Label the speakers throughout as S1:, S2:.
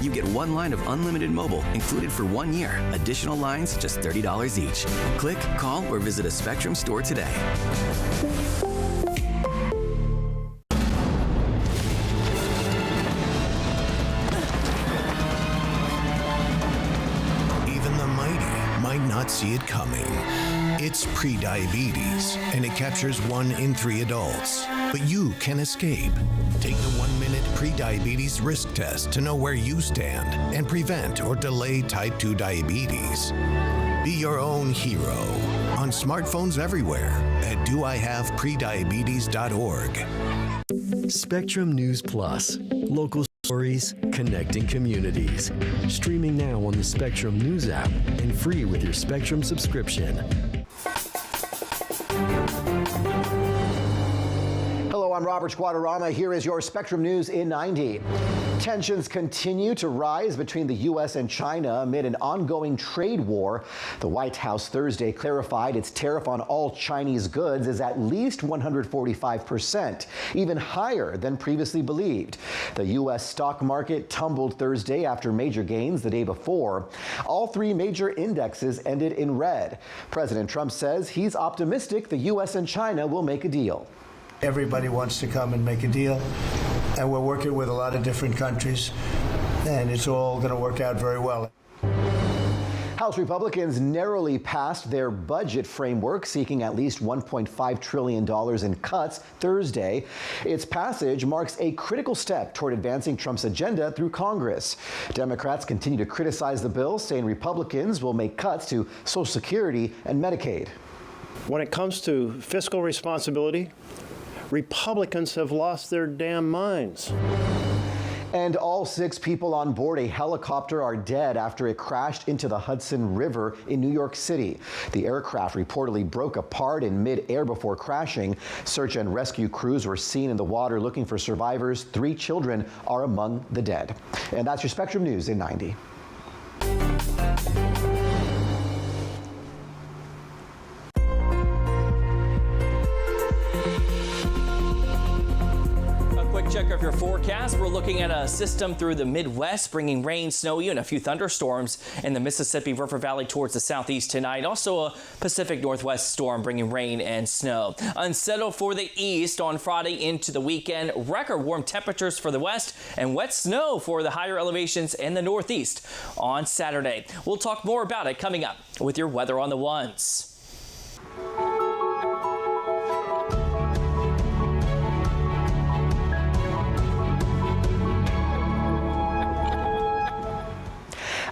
S1: You get one line of unlimited mobile included for 1 year. Additional lines, just $30 each. Click, call, or visit a Spectrum store today.
S2: Even the mighty might not see it coming. It's prediabetes, and it captures 1 in 3 adults. But you can escape. Take the 1-minute prediabetes risk test to know where you stand and prevent or delay type 2 diabetes. Be your own hero on smartphones everywhere at doihaveprediabetes.org.
S3: Spectrum News Plus. Local stories, connecting communities. Streaming now on the Spectrum News app and free with your Spectrum subscription.
S4: Hello, I'm Robert Guadarrama. Here is your Spectrum News in 90. Tensions continue to rise between the U.S. and China amid an ongoing trade war. The White House Thursday clarified its tariff on all Chinese goods is at least 145%, even higher than previously believed. The U.S. stock market tumbled Thursday after major gains the day before. All 3 major indexes ended in red. President Trump says he's optimistic the U.S. and China will make a deal.
S5: Everybody wants to come and make a deal, and we're working with a lot of different countries, and it's all going to work out very well.
S4: House Republicans narrowly passed their budget framework, seeking at least $1.5 trillion in cuts Thursday. Its passage marks a critical step toward advancing Trump's agenda through Congress. Democrats continue to criticize the bill, saying Republicans will make cuts to Social Security and Medicaid.
S6: When it comes to fiscal responsibility, Republicans have lost their damn minds.
S4: And all 6 people on board a helicopter are dead after it crashed into the Hudson River in New York City. The aircraft reportedly broke apart in mid-air before crashing. Search and rescue crews were seen in the water looking for survivors. 3 children are among the dead. And that's your Spectrum News in 90.
S7: Check of your forecast. We're looking at a system through the Midwest bringing rain, snow, and a few thunderstorms in the Mississippi River Valley towards the southeast tonight. Also a Pacific Northwest storm bringing rain and snow. Unsettled for the east on Friday into the weekend. Record warm temperatures for the west and wet snow for the higher elevations in the northeast on Saturday. We'll talk more about it coming up with your weather on the ones.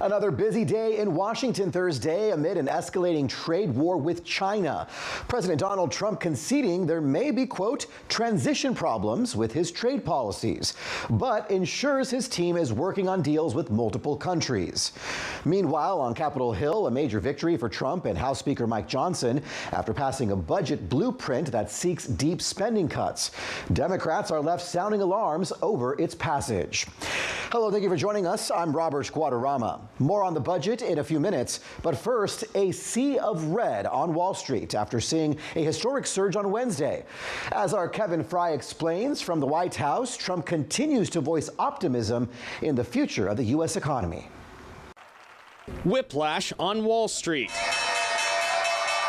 S4: Another busy day in Washington Thursday amid an escalating trade war with China. President Donald Trump conceding there may be, quote, transition problems with his trade policies, but ensures his team is working on deals with multiple countries. Meanwhile, on Capitol Hill, a major victory for Trump and House Speaker Mike Johnson after passing a budget blueprint that seeks deep spending cuts. Democrats are left sounding alarms over its passage. Hello, thank you for joining us. I'm Robert Guadarrama. More on the budget in a few minutes, but first, a sea of red on Wall Street after seeing a historic surge on Wednesday. As our Kevin Fry explains from the White House, Trump continues to voice optimism in the future of the U.S. economy.
S8: Whiplash on Wall Street.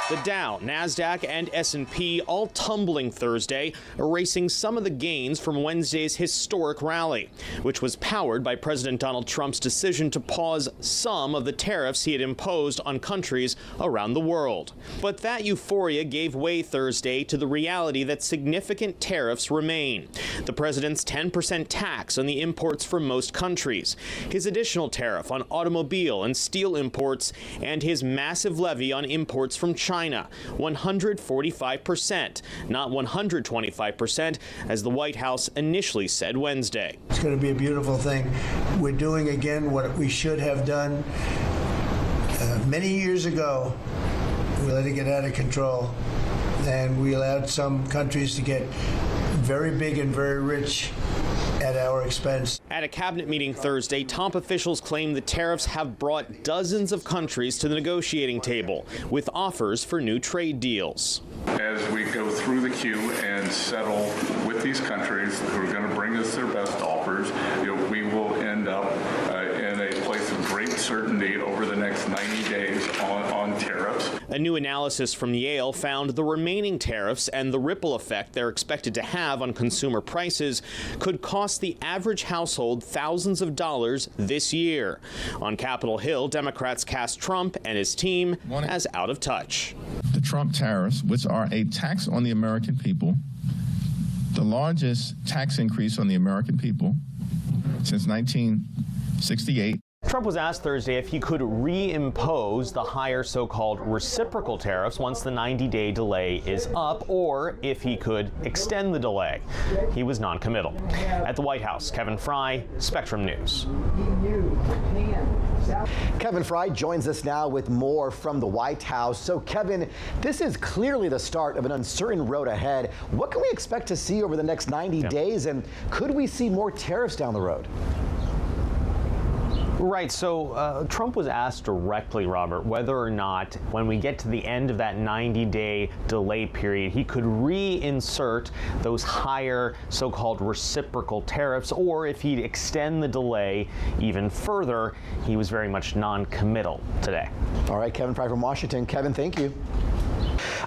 S8: The Dow, NASDAQ, and S&P all tumbling Thursday, erasing some of the gains from Wednesday's historic rally, which was powered by President Donald Trump's decision to pause some of the tariffs he had imposed on countries around the world. But that euphoria gave way Thursday to the reality that significant tariffs remain. The president's 10% tax on the imports from most countries, his additional tariff on automobile and steel imports, and his massive levy on imports from China, 145%, not 125%, as the White House initially said Wednesday.
S5: It's going to be a beautiful thing. We're doing again what we should have done many years ago. We let it get out of control, and we allowed some countries to get very big and very rich at our expense.
S8: At a cabinet meeting Thursday, top officials claim the tariffs have brought dozens of countries to the negotiating table with offers for new trade deals.
S9: As we go through the queue and settle with these countries who are going to bring us their best offers, we will end up certainty over the next 90 days on tariffs.
S8: A new analysis from Yale found the remaining tariffs and the ripple effect they're expected to have on consumer prices could cost the average household thousands of dollars this year. On Capitol Hill, Democrats cast Trump and his team as out of touch.
S10: The Trump tariffs, which are a tax on the American people, the largest tax increase on the American people since 1968.
S8: Trump was asked Thursday if he could reimpose the higher so-called reciprocal tariffs once the 90-day delay is up, or if he could extend the delay. He was non-committal. At the White House, Kevin Fry, Spectrum News.
S4: Kevin Fry joins us now with more from the White House. So, Kevin, this is clearly the start of an uncertain road ahead. What can we expect to see over the next 90 days, and could we see more tariffs down the road?
S8: Right. So Trump was asked directly, Robert, whether or not when we get to the end of that 90-day delay period, he could reinsert those higher so-called reciprocal tariffs, or if he'd extend the delay even further. He was very much non-committal today.
S4: All right, Kevin Fry from Washington. Kevin, thank you.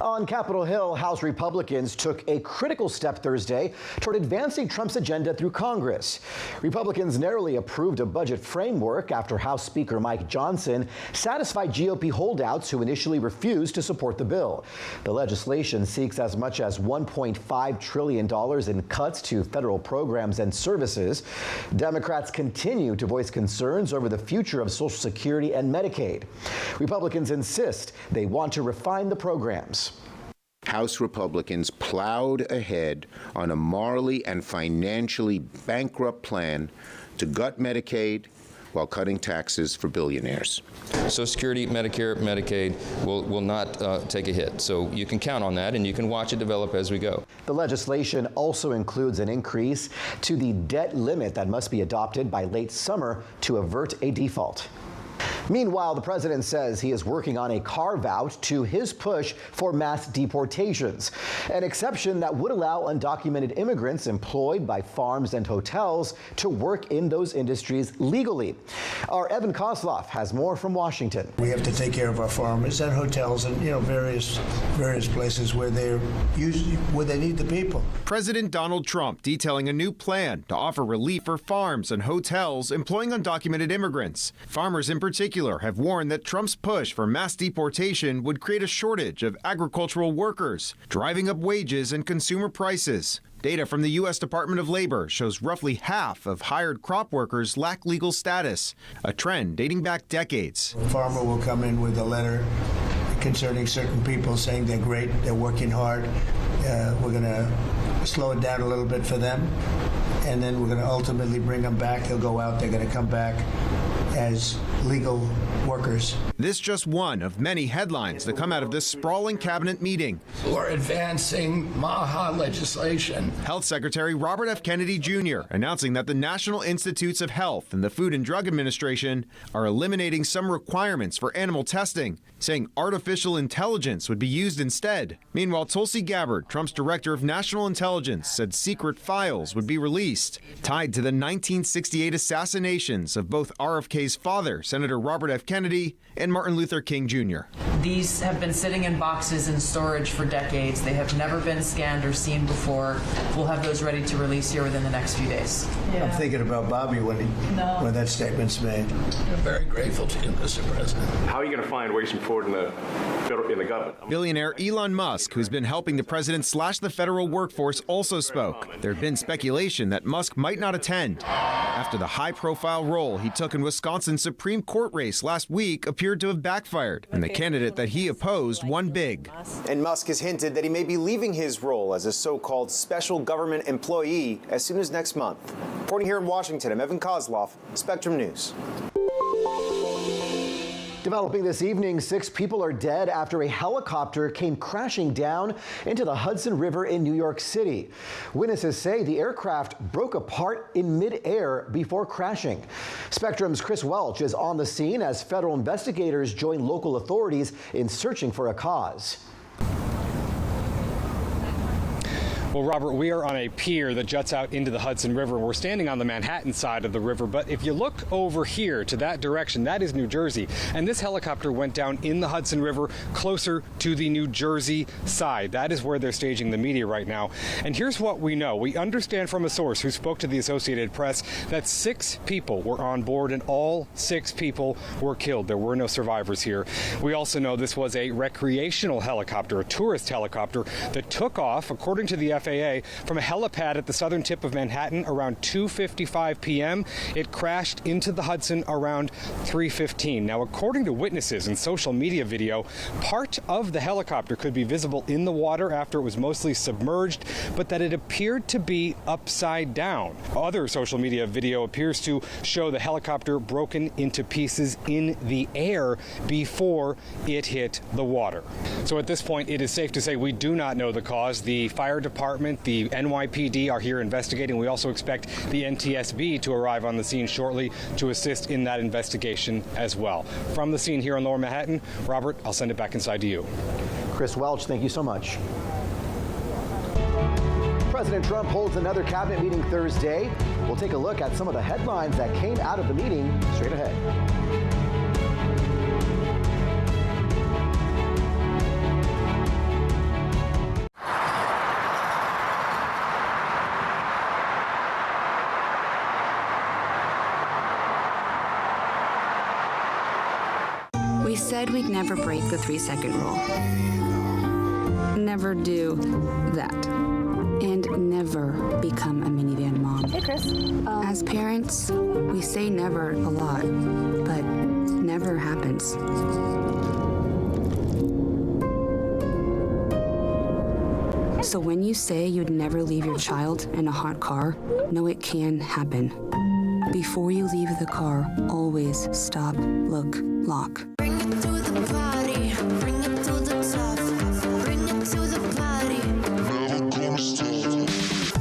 S4: On Capitol Hill, House Republicans took a critical step Thursday toward advancing Trump's agenda through Congress. Republicans narrowly approved a budget framework after House Speaker Mike Johnson satisfied GOP holdouts who initially refused to support the bill. The legislation seeks as much as $1.5 trillion in cuts to federal programs and services. Democrats continue to voice concerns over the future of Social Security and Medicaid. Republicans insist they want to refine the programs.
S11: House Republicans plowed ahead on a morally and financially bankrupt plan to gut Medicaid while cutting taxes for billionaires.
S12: Social Security, Medicare, Medicaid will not take a hit. So you can count on that, and you can watch it develop as we go.
S4: The legislation also includes an increase to the debt limit that must be adopted by late summer to avert a default. Meanwhile, the president says he is working on a carve-out to his push for mass deportations, an exception that would allow undocumented immigrants employed by farms and hotels to work in those industries legally. Our Evan Kozloff has more from Washington.
S5: We have to take care of our farmers and hotels and various places where they need the people.
S13: President Donald Trump detailing a new plan to offer relief for farms and hotels employing undocumented immigrants. Farmers in particular have warned that Trump's push for mass deportation would create a shortage of agricultural workers, driving up wages and consumer prices. Data from the U.S. Department of Labor shows roughly half of hired crop workers lack legal status, a trend dating back decades.
S5: A farmer will come in with a letter concerning certain people saying they're great, they're working hard. We're going to slow it down a little bit for them, and then we're going to ultimately bring them back. They'll go out, they're going to come back as legal workers.
S13: This just one of many headlines that come out of this sprawling cabinet meeting.
S14: We're advancing MAHA legislation.
S13: Health Secretary Robert F. Kennedy Jr. announcing that the National Institutes of Health and the Food and Drug Administration are eliminating some requirements for animal testing, saying artificial intelligence would be used instead. Meanwhile, Tulsi Gabbard, Trump's director of national intelligence, said secret files would be released, tied to the 1968 assassinations of both RFK's father, Senator Robert F. Kennedy, and Martin Luther King Jr.
S15: These have been sitting in boxes in storage for decades. They have never been scanned or seen before. We'll have those ready to release here within the next few days.
S5: Yeah. I'm thinking about Bobby when that statement's made.
S14: I'm very grateful to you, Mr. President.
S16: How are you going to find ways forward in the government?
S13: Billionaire Elon Musk, who's been helping the president slash the federal workforce, also spoke. There had been speculation that Musk might not attend after the high-profile role he took in Wisconsin's Supreme Court race last week appeared to have backfired, and the candidate that he opposed won big.
S17: And Musk has hinted that he may be leaving his role as a so-called special government employee as soon as next month. Reporting here in Washington, I'm Evan Kozloff, Spectrum News.
S4: Developing this evening, 6 people are dead after a helicopter came crashing down into the Hudson River in New York City. Witnesses say the aircraft broke apart in midair before crashing. Spectrum's Chris Welch is on the scene as federal investigators join local authorities in searching for a cause.
S18: Well, Well, Robert, we are on a pier that juts out into the Hudson River. We're standing on the Manhattan side of the river, but if you look over here to that direction, that is New Jersey. And this helicopter went down in the Hudson River closer to the New Jersey side. That is where they're staging the media right now. And here's what we know. We understand from a source who spoke to the Associated Press that 6 people were on board and all 6 people were killed. There were no survivors here. We also know this was a recreational helicopter, a tourist helicopter that took off, according to the FAA, from a helipad at the southern tip of Manhattan around 2:55 p.m. It crashed into the Hudson around 3:15. Now, according to witnesses in social media video, part of the helicopter could be visible in the water after it was mostly submerged, but that it appeared to be upside down. Other social media video appears to show the helicopter broken into pieces in the air before it hit the water. So at this point, it is safe to say we do not know the cause. The fire department, the NYPD are here investigating. We also expect the NTSB to arrive on the scene shortly to assist in that investigation as well. From the scene here in Lower Manhattan, Robert, I'll send it back inside to you.
S4: Chris Welch, thank you so much. President Trump holds another cabinet meeting Thursday. We'll take a look at some of the headlines that came out of the meeting straight ahead.
S19: We said we'd never break the 3-second rule. Never do that. And never become a minivan mom.
S20: Hey, Chris.
S19: As parents, we say never a lot, but never happens. So when you say you'd never leave your child in a hot car, know it can happen. Before you leave the car, always stop, look, lock.
S20: Bring it to the party. Bring it to the top. Bring it to the party. Never gonna stop.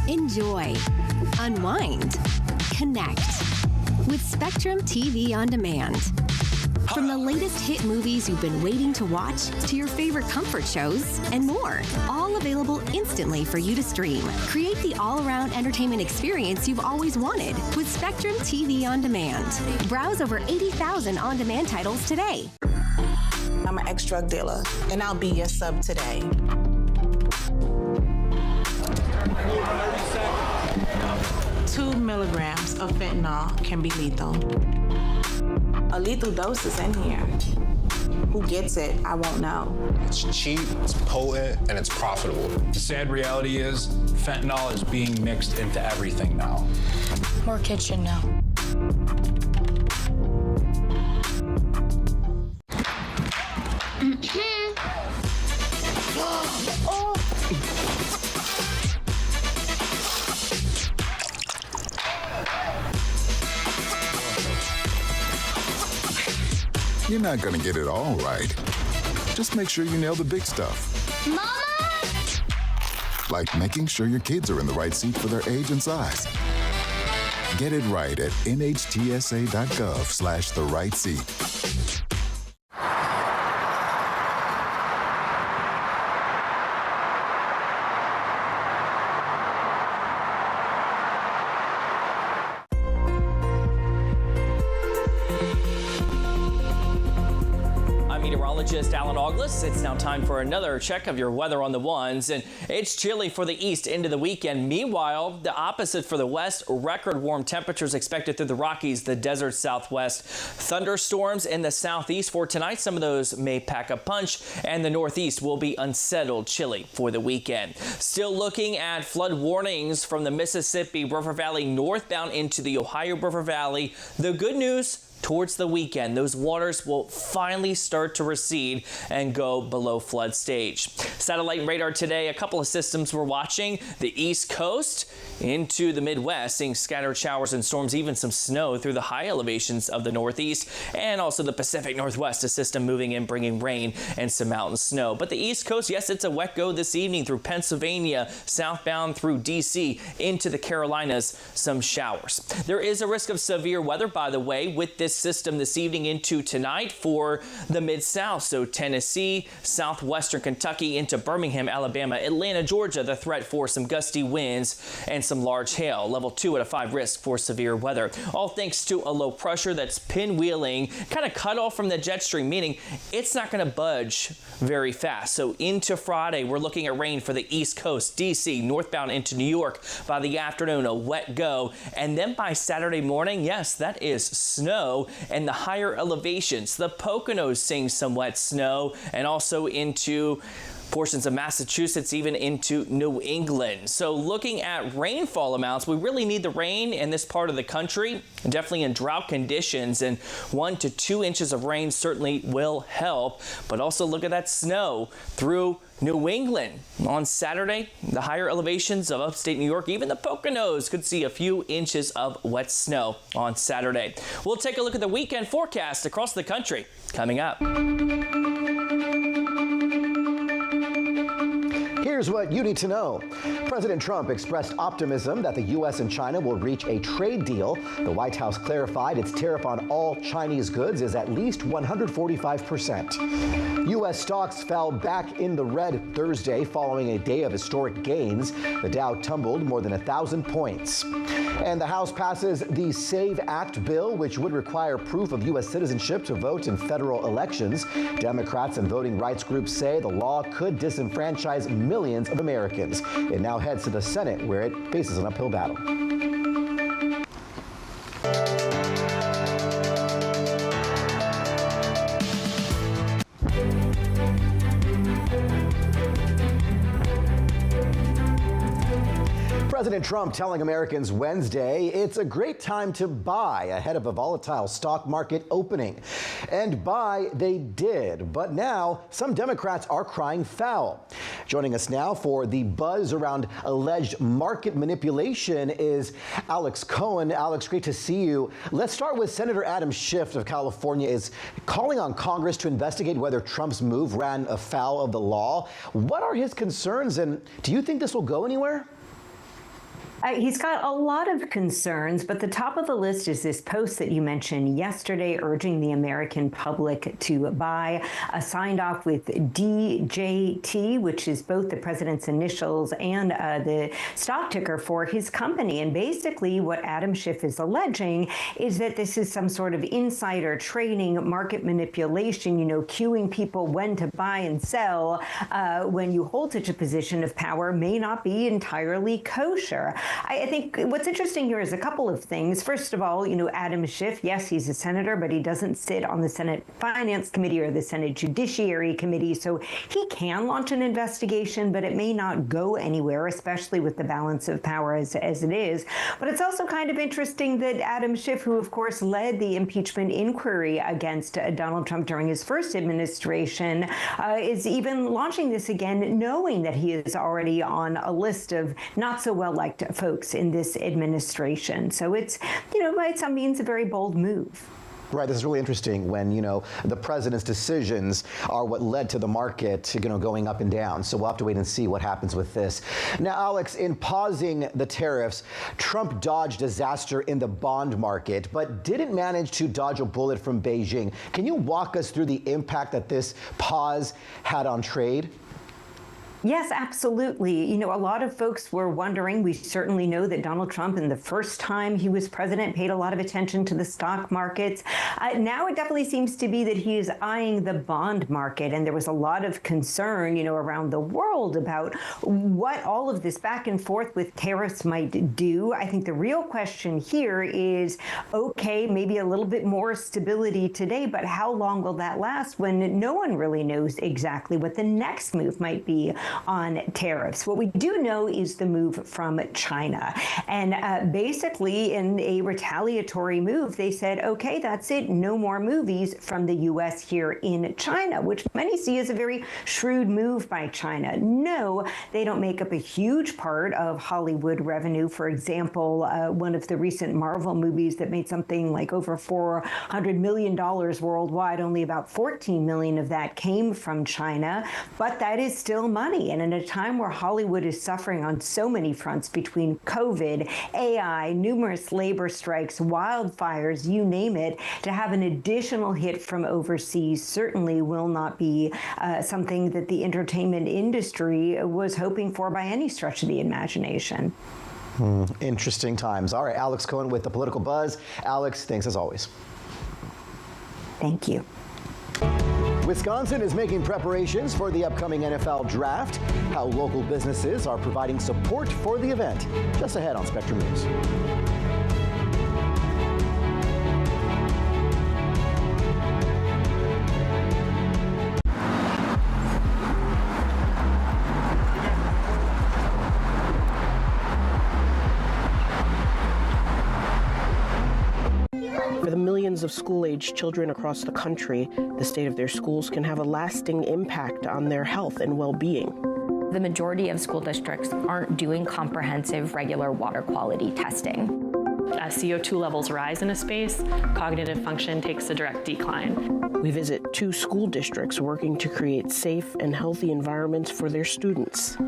S21: Enjoy, unwind, connect with Spectrum TV On Demand. From the latest hit movies you've been waiting to watch to your favorite comfort shows and more, all available instantly for you to stream. Create the all-around entertainment experience you've always wanted with Spectrum TV On Demand. Browse over 80,000 on-demand titles today.
S22: I'm an ex-drug dealer, and I'll be your sub today. Two milligrams of fentanyl can be lethal. A lethal dose is in here. Who gets it, I won't know.
S23: It's cheap, it's potent, and it's profitable. The sad reality is fentanyl is being mixed into everything now.
S20: More kitchen now.
S24: You're not gonna get it all right. Just make sure you nail the big stuff.
S20: Mama!
S24: Like making sure your kids are in the right seat for their age and size. Get it right at nhtsa.gov/the-right-seat.
S7: Meteorologist Alan August. It's now time for another check of your weather on the ones, and it's chilly for the east into the weekend. Meanwhile, the opposite for the west. Record warm temperatures expected through the Rockies, the desert southwest. Thunderstorms in the southeast for tonight. Some of those may pack a punch, and the northeast will be unsettled, chilly for the weekend. Still looking at flood warnings from the Mississippi River Valley northbound into the Ohio River Valley. The good news, towards the weekend, those waters will finally start to recede and go below flood stage. Satellite and radar today, a couple of systems we're watching. The East Coast into the Midwest, seeing scattered showers and storms, even some snow through the high elevations of the Northeast, and also the Pacific Northwest, a system moving in, bringing rain and some mountain snow. But the East Coast, yes, it's a wet go this evening through Pennsylvania, southbound through D.C. into the Carolinas, some showers. There is a risk of severe weather, by the way, with this this system this evening into tonight for the Mid-South. So Tennessee, southwestern Kentucky into Birmingham, Alabama, Atlanta, Georgia, the threat for some gusty winds and some large hail. Level 2 out of 5 risk for severe weather. All thanks to a low pressure that's pinwheeling, kind of cut off from the jet stream, meaning it's not going to budge very fast. So into Friday, we're looking at rain for the East Coast, D.C., northbound into New York. By the afternoon, a wet go. And then by Saturday morning, yes, that is snow and the higher elevations. The Poconos seeing some wet snow and also into portions of Massachusetts, even into New England. So looking at rainfall amounts, we really need the rain in this part of the country, definitely in drought conditions, and 1 to 2 inches of rain certainly will help. But also look at that snow through New England. On Saturday, the higher elevations of upstate New York, even the Poconos could see a few inches of wet snow on Saturday. We'll take a look at the weekend forecast across the country coming up.
S4: Here's what you need to know. President Trump expressed optimism that the U.S. and China will reach a trade deal. The White House clarified its tariff on all Chinese goods is at least 145%. U.S. stocks fell back in the red Thursday following a day of historic gains. The Dow tumbled more than 1,000 points. And the House passes the SAVE Act bill, which would require proof of U.S. citizenship to vote in federal elections. Democrats and voting rights groups say the law could disenfranchise millions of Americans. It now heads to the Senate, where it faces an uphill battle. President Trump telling Americans Wednesday it's a great time to buy ahead of a volatile stock market opening. And buy they did, but now some Democrats are crying foul. Joining us now for the buzz around alleged market manipulation is Alex Cohen. Alex, great to see you. Let's start with Senator Adam Schiff of California is calling on Congress to investigate whether Trump's move ran afoul of the law. What are his concerns, and do you think this will go anywhere?
S1: He's got a lot of concerns, but the top of the list is this post that you mentioned yesterday urging the American public to buy, signed off with DJT, which is both the president's initials and the stock ticker for his company. And basically what Adam Schiff is alleging is that this is some sort of insider trading, market manipulation, cueing people when to buy and sell when you hold such a position of power may not be entirely kosher. I think what's interesting here is a couple of things. First of all, Adam Schiff, yes, he's a senator, but he doesn't sit on the Senate Finance Committee or the Senate Judiciary Committee, so he can launch an investigation, but it may not go anywhere, especially with the balance of power as it is. But it's also kind of interesting that Adam Schiff, who of course led the impeachment inquiry against Donald Trump during his first administration, is even launching this again, knowing that he is already on a list of not so well-liked folks in this administration. So it's, by some means, a very bold move.
S4: Right, this is really interesting when, the president's decisions are what led to the market, going up and down. So we'll have to wait and see what happens with this. Now, Alex, in pausing the tariffs, Trump dodged disaster in the bond market, but didn't manage to dodge a bullet from Beijing. Can you walk us through the impact that this pause had on trade?
S1: Yes, absolutely. A lot of folks were wondering. We certainly know that Donald Trump, in the first time he was president, paid a lot of attention to the stock markets. Now it definitely seems to be that he is eyeing the bond market. And there was a lot of concern, around the world about what all of this back and forth with tariffs might do. I think the real question here is, okay, maybe a little bit more stability today, but how long will that last when no one really knows exactly what the next move might be on tariffs? What we do know is the move from China. And basically, in a retaliatory move, they said, okay, that's it. No more movies from the U.S. here in China, which many see as a very shrewd move by China. No, they don't make up a huge part of Hollywood revenue. For example, one of the recent Marvel movies that made something like over $400 million worldwide, only about $14 million of that came from China. But that is still money. money. And in a time where Hollywood is suffering on so many fronts between COVID, AI, numerous labor strikes, wildfires, you name it, to have an additional hit from overseas certainly will not be something that the entertainment industry was hoping for by any stretch of the imagination.
S4: Interesting times. All right, Alex Cohen with the Political Buzz. Alex, thanks as always.
S1: Thank you.
S4: Wisconsin is making preparations for the upcoming NFL draft. How local businesses are providing support for the event. Just ahead on Spectrum News.
S2: For the millions of school-aged children across the country, the state of their schools can have a lasting impact on their health and well-being.
S3: The majority of school districts aren't doing comprehensive regular water quality testing.
S6: As CO2 levels rise in a space, cognitive function takes a direct decline.
S2: We visit 2 school districts working to create safe and healthy environments for their students.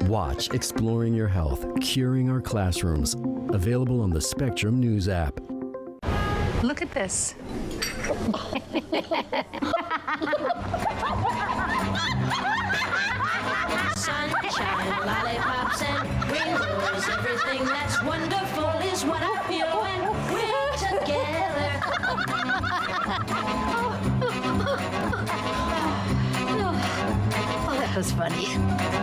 S9: Watch Exploring Your Health, Curing Our Classrooms. Available on the Spectrum News app.
S25: Look at this.
S20: Sunshine, lollipops, and rainbows. Everything that's wonderful is what I feel when we're together. Oh, that was funny.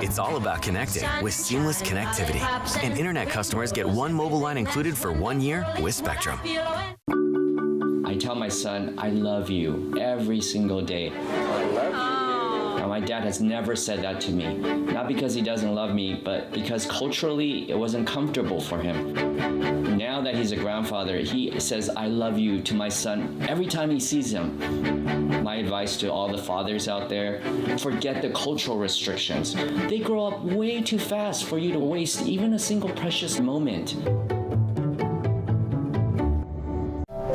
S26: It's all about connecting with seamless connectivity. And internet customers get 1 mobile line included for 1 year with Spectrum.
S27: I tell my son, I love you every single day. I love you. Now, my dad has never said that to me. Not because he doesn't love me, but because culturally it wasn't comfortable for him. Now that he's a grandfather, he says, I love you to my son every time he sees him. My advice to all the fathers out there, forget the cultural restrictions. They grow up way too fast for you to waste even a single precious moment.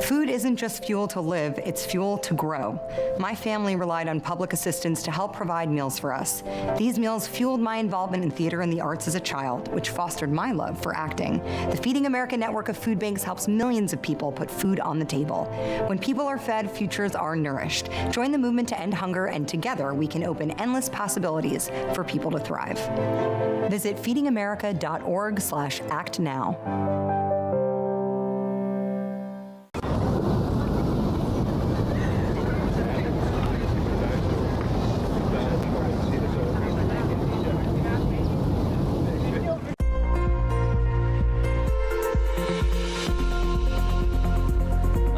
S28: Food isn't just fuel to live, it's fuel to grow. My family relied on public assistance to help provide meals for us. These meals fueled my involvement in theater and the arts as a child, which fostered my love for acting. The Feeding America network of food banks helps millions of people put food on the table. When people are fed, futures are nourished. Join the movement to end hunger, and together we can open endless possibilities for people to thrive. Visit feedingamerica.org/actnow.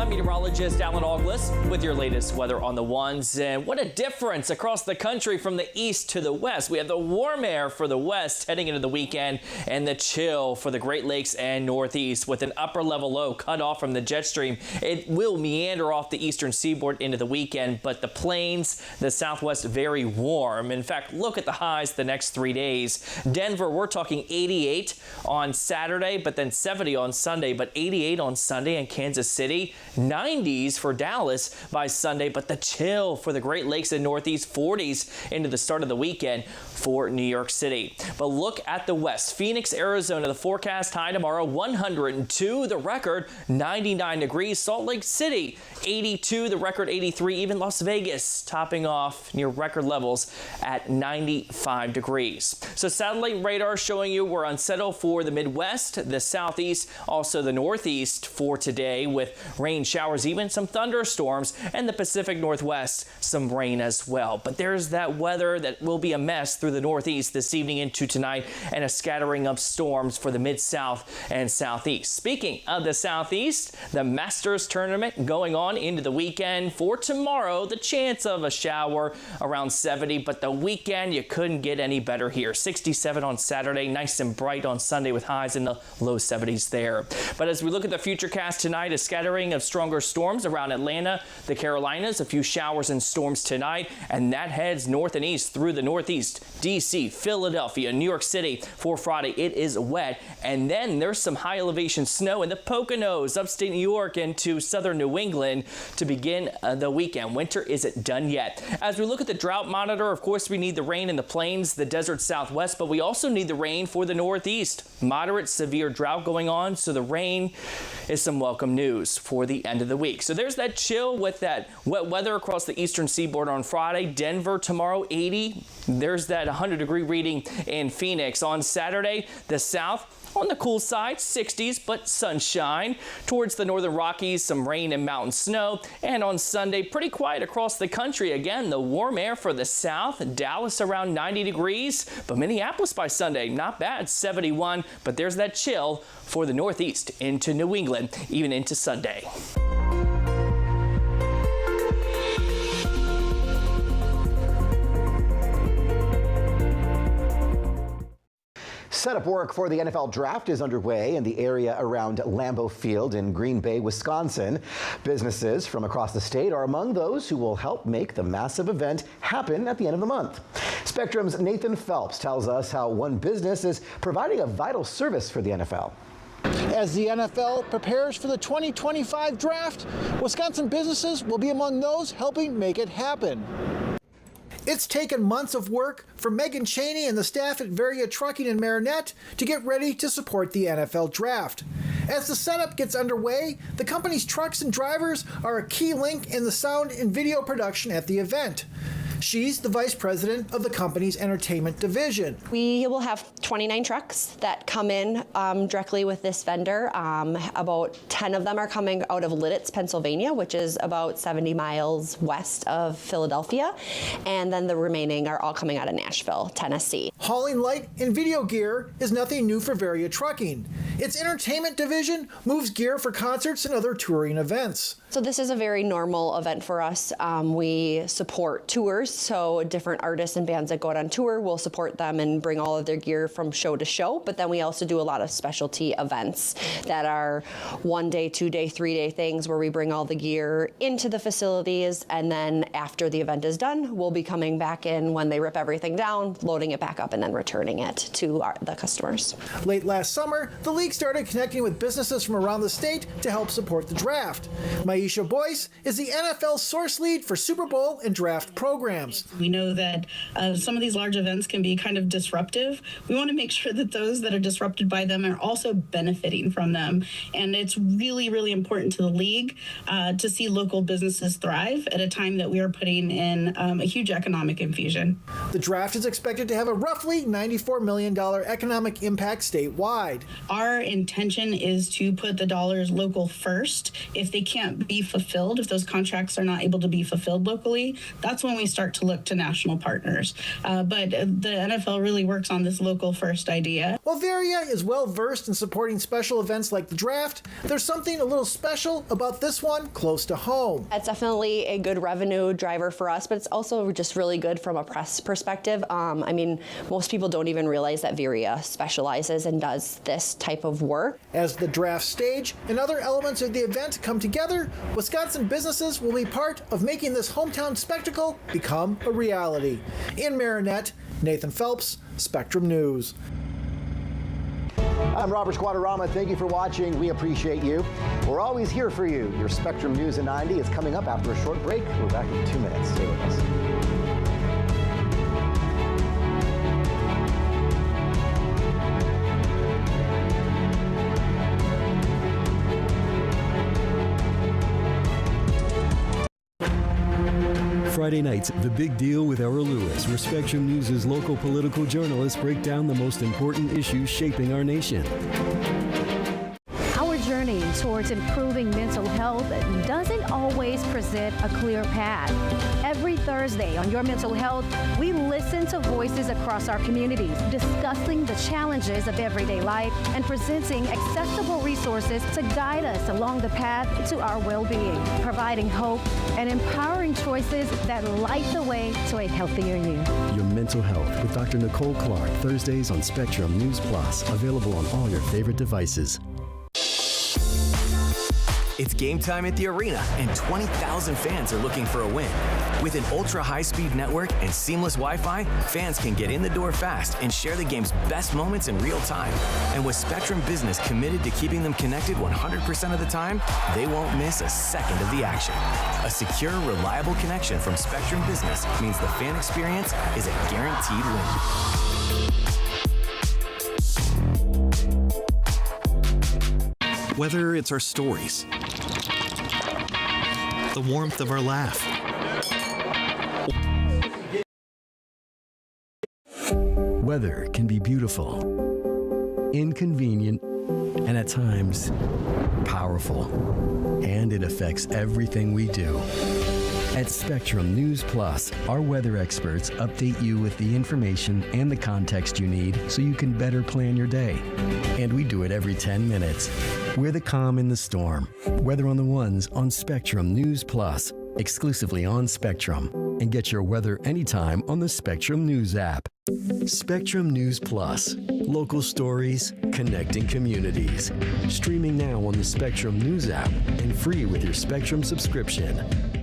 S7: Meteorologist Alan Auglis with your latest weather on the ones. And what a difference across the country from the east to the west. We have the warm air for the west heading into the weekend and the chill for the Great Lakes and Northeast with an upper level low cut off from the jet stream. It will meander off the eastern seaboard into the weekend, but the plains, the southwest, very warm. In fact, look at the highs the next 3 days. Denver, we're talking 88 on Saturday, but then 70 on Sunday, but 88 on Sunday in Kansas City. 90s for Dallas by Sunday, but the chill for the Great Lakes and Northeast, 40s into the start of the weekend for New York City. But look at the west. Phoenix, Arizona, the forecast high tomorrow, 102, the record 99 degrees. Salt Lake City, 82, the record 83. Even Las Vegas topping off near record levels at 95 degrees. So satellite radar showing you we're unsettled for the Midwest, the Southeast, also the Northeast for today with rain showers, even some thunderstorms, and the Pacific Northwest, some rain as well. But there's that weather that will be a mess through the Northeast this evening into tonight, and a scattering of storms for the Mid-South and Southeast. Speaking of the Southeast, the Masters tournament going on into the weekend. For tomorrow, the chance of a shower around 70, but the weekend you couldn't get any better here. 67 on Saturday, nice and bright on Sunday with highs in the low 70s there. But as we look at the futurecast tonight, a scattering of stronger storms storms around Atlanta, the Carolinas, a few showers and storms tonight, and that heads north and east through the Northeast, D.C., Philadelphia, New York City. For Friday, it is wet, and then there's some high elevation snow in the Poconos, upstate New York, into southern New England to begin the weekend. Winter isn't done yet. As we look at the drought monitor, of course, we need the rain in the plains, the desert Southwest, but we also need the rain for the Northeast. Moderate severe drought going on, so the rain is some welcome news for the end of the week. So there's that chill with that wet weather across the eastern seaboard on Friday. Denver tomorrow, 80. There's that 100-degree reading in Phoenix. On Saturday, the South on the cool side, 60s, but sunshine. Towards the northern Rockies, some rain and mountain snow. And on Sunday, pretty quiet across the country. Again, the warm air for the South. Dallas around 90 degrees, but Minneapolis by Sunday, not bad, 71. But there's that chill for the Northeast into New England, even into Sunday.
S4: Setup work for the NFL draft is underway in the area around Lambeau Field in Green Bay, Wisconsin. Businesses from across the state are among those who will help make the massive event happen at the end of the month. Spectrum's Nathan Phelps tells us how one business is providing a vital service for the NFL.
S5: As the NFL prepares for the 2025 draft, Wisconsin businesses will be among those helping make it happen. It's taken months of work for Megan Cheney and the staff at Varia Trucking in Marinette to get ready to support the NFL draft. As the setup gets underway, the company's trucks and drivers are a key link in the sound and video production at the event. She's the vice president of the company's entertainment division.
S8: We will have 29 trucks that come in directly with this vendor. About 10 of them are coming out of Lititz, Pennsylvania, which is about 70 miles west of Philadelphia. And then the remaining are all coming out of Nashville, Tennessee.
S5: Hauling light and video gear is nothing new for Varia Trucking. Its entertainment division moves gear for concerts and other touring events.
S8: So this is a very normal event for us. We support tours, so different artists and bands that go out on tour, we'll support them and bring all of their gear from show to show. But then we also do a lot of specialty events that are 1 day, 2 day, 3 day things where we bring all the gear into the facilities, and then after the event is done, we'll be coming back in when they rip everything down, loading it back up, and then returning it to the customers.
S5: Late last summer, the league started connecting with businesses from around the state to help support the draft. Maisha Boyce is the NFL source lead for Super Bowl and draft programs.
S10: We know that some of these large events can be kind of disruptive. We want to make sure that those that are disrupted by them are also benefiting from them. And it's really, really important to the league to see local businesses thrive at a time that we are putting in a huge economic infusion.
S5: The draft is expected to have a roughly $94 million economic impact statewide.
S10: Our intention is to put the dollars local first. If they can't be fulfilled, if those contracts are not able to be fulfilled locally, that's when we start to look to national partners. But the NFL really works on this local first idea.
S5: While Varia is well versed in supporting special events like the draft, there's something a little special about this one close to home.
S8: It's definitely a good revenue driver for us, but it's also just really good from a press perspective. I mean, most people don't even realize that Varia specializes and does this type of work.
S5: As the draft stage and other elements of the event come together, Wisconsin businesses will be part of making this hometown spectacle become a reality. In Marinette, Nathan Phelps, Spectrum News.
S4: I'm Robert Squadarama. Thank you for watching. We appreciate you. We're always here for you. Your Spectrum News at 90 is coming up after a short break. We're back in 2 minutes. Stay with us.
S9: Friday nights, The Big Deal with Errol Lewis, where Spectrum News' local political journalists break down the most important issues shaping our nation.
S11: Our journey towards improving mental health doesn't always present a clear path. Every Thursday on Your Mental Health, we listen to voices across our communities, discussing the challenges of everyday life and presenting accessible resources to guide us along the path to our well-being, providing hope and empowering choices that light the way to a healthier you.
S9: Your Mental Health with Dr. Nicole Clark, Thursdays on Spectrum News Plus, available on all your favorite devices.
S26: It's game time at the arena, and 20,000 fans are looking for a win. With an ultra-high-speed network and seamless Wi-Fi, fans can get in the door fast and share the game's best moments in real time. And with Spectrum Business committed to keeping them connected 100% of the time, they won't miss a second of the action. A secure, reliable connection from Spectrum Business means the fan experience is a guaranteed win.
S12: Whether it's our stories, the warmth of our laugh,
S9: weather can be beautiful, inconvenient, and at times powerful. And it affects everything we do. At Spectrum News Plus, our weather experts update you with the information and the context you need so you can better plan your day. And we do it every 10 minutes. We're the calm in the storm. Weather on the Ones on Spectrum News Plus, exclusively on Spectrum. And get your weather anytime on the Spectrum News app. Spectrum News Plus. Local stories, connecting communities. Streaming now on the Spectrum News app and free with your Spectrum subscription.